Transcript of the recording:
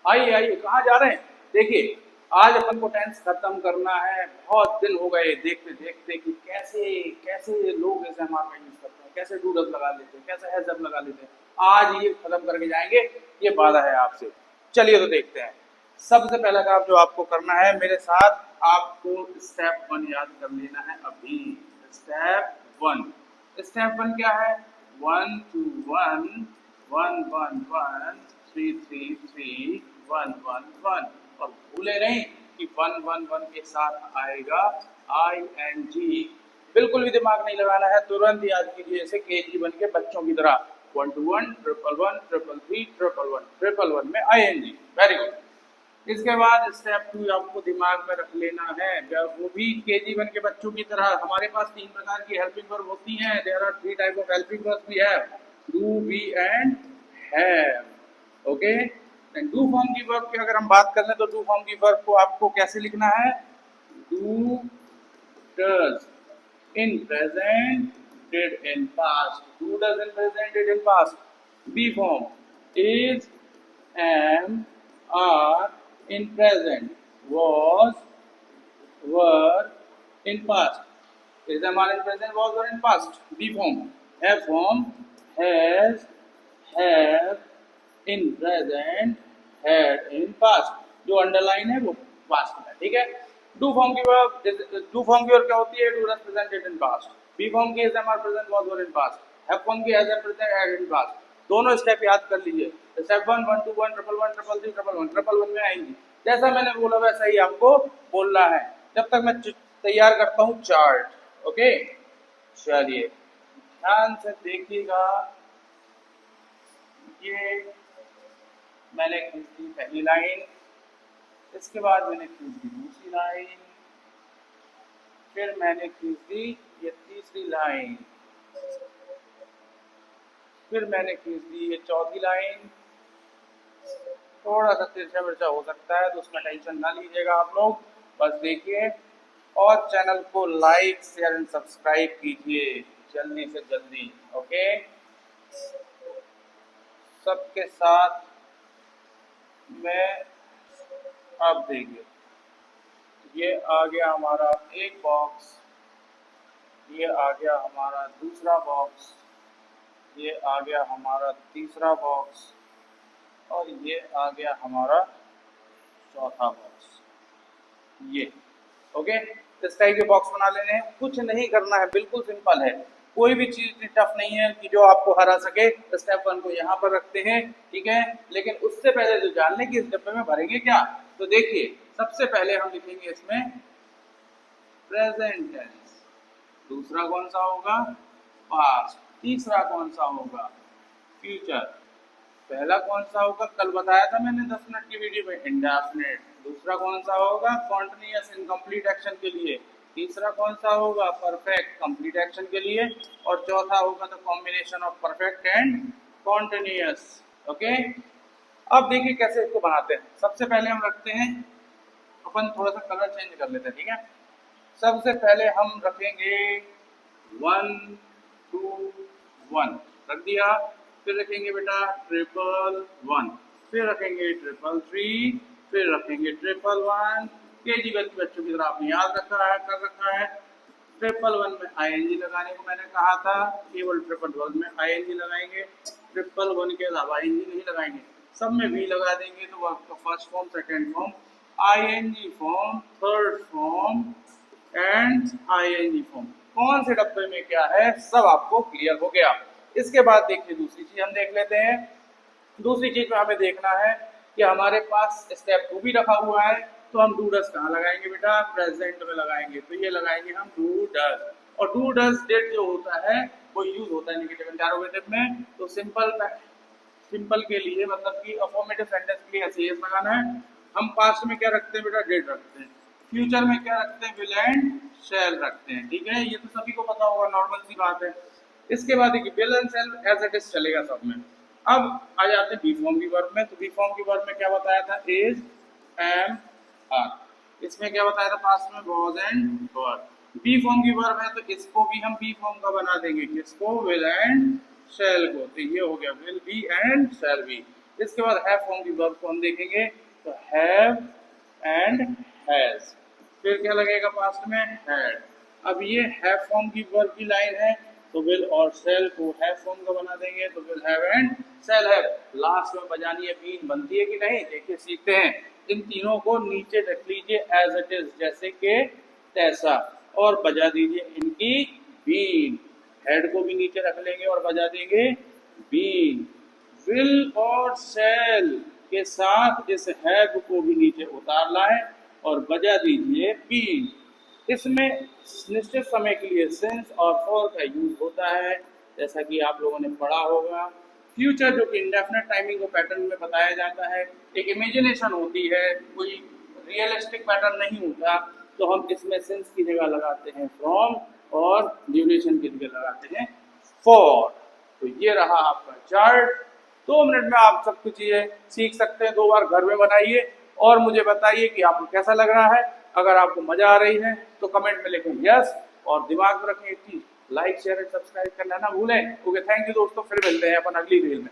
आइए आइए, कहाँ जा रहे हैं? देखिए, आज अपन को टेंस खत्म करना है। बहुत दिन हो गए देखते देखते कि कैसे कैसे लोग ऐसे हमारा का यूज करते हैं, कैसे डूडल लगा लेते हैं, कैसे हैज अप लगा लेते हैं। आज ये खत्म करके जाएंगे, ये वादा है आपसे। चलिए तो देखते हैं। सबसे पहला काम जो आपको करना है मेरे साथ, आपको स्टेप वन याद कर लेना है अभी। स्टेप वन, स्टेप वन क्या है? 1 2 1 1 1 1 3 3 3 1 1 1। और भूले नहीं कि 1 1 1 के साथ आएगा ING। बिल्कुल भी दिमाग नहीं लगाना है, तुरंत याद कीजिए जैसे KG1 के बच्चों की तरह। 1 2 1 1 1 1 3 3 1 1 1 1 में ING। Very good. इसके बाद स्टेप टू आपको दिमाग में रख लेना है, वो भी KG1 के बच्चों की तरह। हमारे पास 3 प्रकार की हेल्पिंग वर्ब होती हैं। There are 3 type of helping verb we have, do, be and have. Okay, do form की वर्ब की अगर हम बात कर लें तो डू फॉर्म की वर्ब को आपको कैसे लिखना है? Do, does in present, did in past. Do, does in present, did in past. Be form is, am, are in present, was, were in past. Is, am, are in present, was, were in past. Be form. Have form has, have in present, had in past. जो underline है वो past में, ठीक है। Do form की verb, do form की verb क्या होती है? Do does presented in past. Be form की is, am, are present, was, were in past. Have form की has, am, present, had in past. दोनों स्टेप याद कर लीजिए। स्टेप 1 1 2 1 1 1 3 3 1 1 में आएंगी। जैसा मैंने बोला वैसा ही आपको बोलना है जब तक मैं तैयार करता हूँ चार्ट। ओके, चलिए ध्यान से देखिएगा। ये मैंने खींच दी पहली लाइन, इसके बाद मैंने खींच दी दूसरी लाइन, फिर मैंने खींच दी ये तीसरी लाइन, फिर मैंने खींच दी ये चौथी लाइन। थोड़ा सा तिरछा मिर्चा हो सकता है तो उसमें टेंशन ना लीजिएगा आप लोग, बस देखिए। और चैनल को लाइक शेयर एंड सब्सक्राइब कीजिए जल्दी से जल्दी। ओके, सबके साथ में। अब देखिए, ये आ गया हमारा एक बॉक्स, ये आ गया हमारा दूसरा बॉक्स, ये आ गया हमारा तीसरा बॉक्स, और ये आ गया हमारा चौथा बॉक्स। ये ओके, इस टाइप के बॉक्स बना लेने हैं। कुछ नहीं करना है, बिल्कुल सिंपल है। कोई भी चीज इतनी टफ नहीं है कि जो आपको हरा सके। स्टेप 1 को यहाँ पर रखते हैं, ठीक है। लेकिन उससे पहले जो जान लें कि इस डब्बे में भरेंगे क्या, तो देखिए सबसे पहले हम लिखेंगे इसमें प्रेजेंट टेंस। दूसरा कौन सा होगा? पास्ट। तीसरा कौन सा होगा? फ्यूचर। पहला कौन सा होगा? कल बताया था मैंने 10 मिनट की वीडियो में, इंडेफिनिट। दूसरा कौन सा होगा? कॉन्टिन्यूअस इनकम्प्लीट एक्शन के लिए। तीसरा कौन सा होगा? परफेक्ट कंप्लीट एक्शन के लिए। और चौथा होगा the combination of perfect and continuous. Okay, अब देखिए कैसे इसको बनाते हैं। सबसे पहले हम रखते हैं, अपन थोड़ा सा कलर चेंज कर लेते हैं, ठीक है। सबसे पहले हम रखेंगे 1 2 1 रख दिया। फिर रखेंगे बेटा 1 फिर रखेंगे 3 फिर रखेंगे 1 KG1 के बच्चों की तरह आपने याद रखा है, कर रखा है। 1 में ING लगाने को मैंने कहा था, केवल 1 में ING लगाएंगे। 1 के अलावा ING नहीं लगाएंगे। सब में भी लगा देंगे तो आपका first form, second form, ING form, third form and ING form. कौन से डब्बे में क्या है सब आपको क्लियर हो गया। इसके बाद देखिए दूसरी चीज हम देख लेते हैं। दूसरी चीज में हमें देखना है कि हमारे पास स्टेप 2 भी रखा हुआ है, तो हम डू डज कहाँ लगाएंगे बेटा? प्रेजेंट में लगाएंगे। तो ये लगाएंगे हम डू डज। और डू डज डेट जो होता है वो यूज होता है नेगेटिव इंटरोगेटिव में। तो सिंपल के लिए, मतलब कि अफर्मेटिव सेंटेंस के लिए ऐसे लगाना है। हम पास्ट में क्या रखते हैं बेटा? डेट रखते हैं। फ्यूचर में क्या रखते हैं? विल एंड शैल रखते हैं, ठीक है। ये तो सभी को पता होगा, नॉर्मल सी बात है। इसके बाद देखिए will and shall as it is चलेगा सब में। अब आ जाते हैं बी फॉर्म की वर्ब में। तो बी फॉर्म की वर्ब में क्या बताया था? Is, am, are. इसमें क्या बताया था? पास्ट में was and were. Be form की वर्ब है तो इसको भी हम बी फॉर्म का बना देंगे। किसको? विल एंड शैल को। तो ये हो गया will be and shall be. इसके बाद हैव फॉर्म की वर्ब को हम देखेंगे तो हैव एंड हैज। फिर क्या लगेगा पास्ट में हैड। अब ये हैव फॉर्म की वर्ब की लाइन है तो विल और सेल को हैव फॉर्म का बना देंगे तो will have and shall have. Last में बजानी है बीन, बनती है कि नहीं देखिए सीखते हैं। इन तीनों को नीचे रख लीजिए एज इट इज, जैसे कि तैसा, और बजा दीजिए इनकी बीन। हेड को भी नीचे रख लेंगे और बजा देंगे बीन। विल और सेल के साथ इस हैव को भी नीचे उतार लाएं और बजा दीजिए बीन। इसमें निश्चित समय के लिए सिंस और फॉर का यूज होता है, जैसा कि आप लोगों ने पढ़ा होगा। फ्यूचर जो कि इंडेफिनिट टाइमिंग को पैटर्न में बताया जाता है, एक इमेजिनेशन होती है, कोई रियलिस्टिक पैटर्न नहीं होता, तो हम इसमें सिंस की जगह लगाते हैं फ्रॉम और ड्यूरेशन की जगह लगाते हैं फॉर। तो ये रहा आपका चार्ट। 2 मिनट में आप सब कुछ चीजें सीख सकते हैं। 2 बार घर में बनाइए और मुझे बताइए कि आपको कैसा लग रहा है। अगर आपको मजा आ रही है तो कमेंट में लिखें यस, और दिमाग में रखें एक चीज, लाइक शेयर एंड सब्सक्राइब करना ना भूलें। ओके, थैंक यू दोस्तों, फिर मिलते हैं अपन अगली रील में।